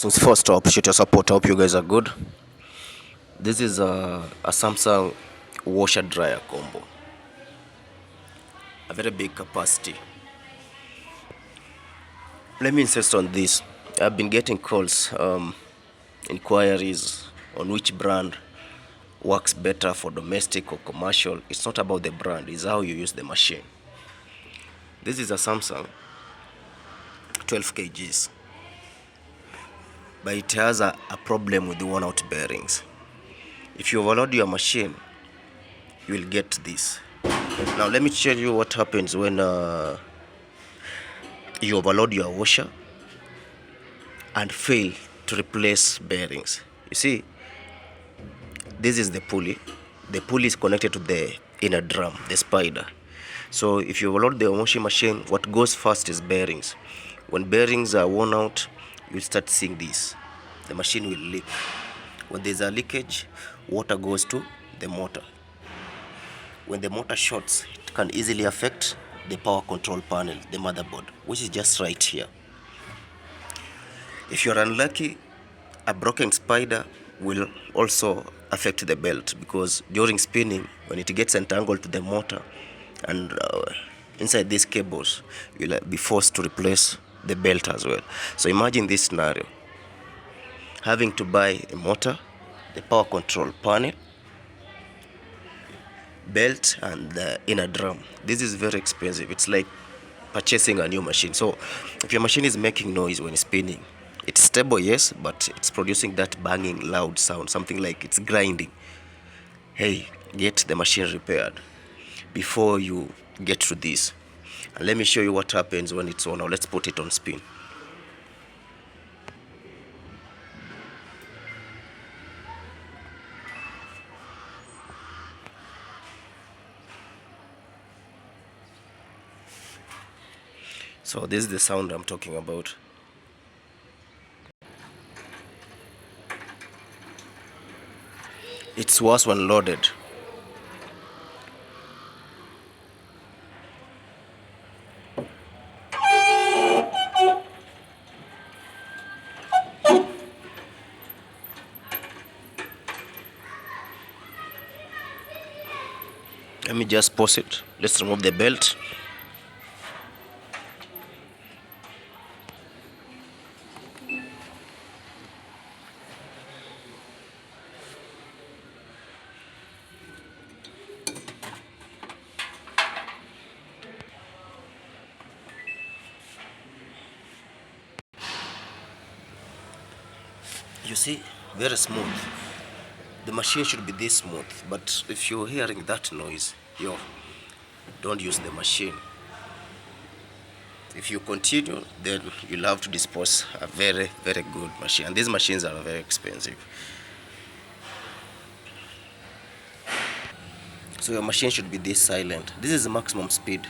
Since first I appreciate your support. I hope you guys are good. This is a Samsung washer dryer combo, a very big capacity. Let me insist on this. I've been getting calls, inquiries on which brand works better for domestic or commercial. It's not about the brand, it's how you use the machine. This is a Samsung 12 kgs, but it has a problem with the worn out bearings. If you overload your machine, you will get this. Now let me tell you what happens when you overload your washer and fail to replace bearings. You see, this is the pulley. The pulley is connected to the inner drum, the spider. So if you overload the washing machine, what goes first is bearings. When bearings are worn out, you'll start seeing this. The machine will leak. When there's a leakage, water goes to the motor. When the motor shorts, it can easily affect the power control panel, the motherboard, which is just right here. If you're unlucky, a broken spider will also affect the belt, because during spinning, when it gets entangled to the motor and inside these cables, you'll be forced to replace the belt as well. So imagine this scenario: having to buy a motor, the power control panel, belt, and the inner drum. This is very expensive. It's like purchasing a new machine. So if your machine is making noise when spinning, it's stable, yes, but it's producing that banging loud sound, something like it's grinding. Hey, get the machine repaired before you get to this. And let me show you what happens when it's on. Now let's put it on spin. So this is the sound I'm talking about. It's worse when loaded. Let me just pause it. Let's remove the belt. You see, very smooth. The machine should be this smooth, but if you're hearing that noise, don't use the machine. If you continue, then you'll have to dispose a very, very good machine. And these machines are very expensive. So your machine should be this silent. This is the maximum speed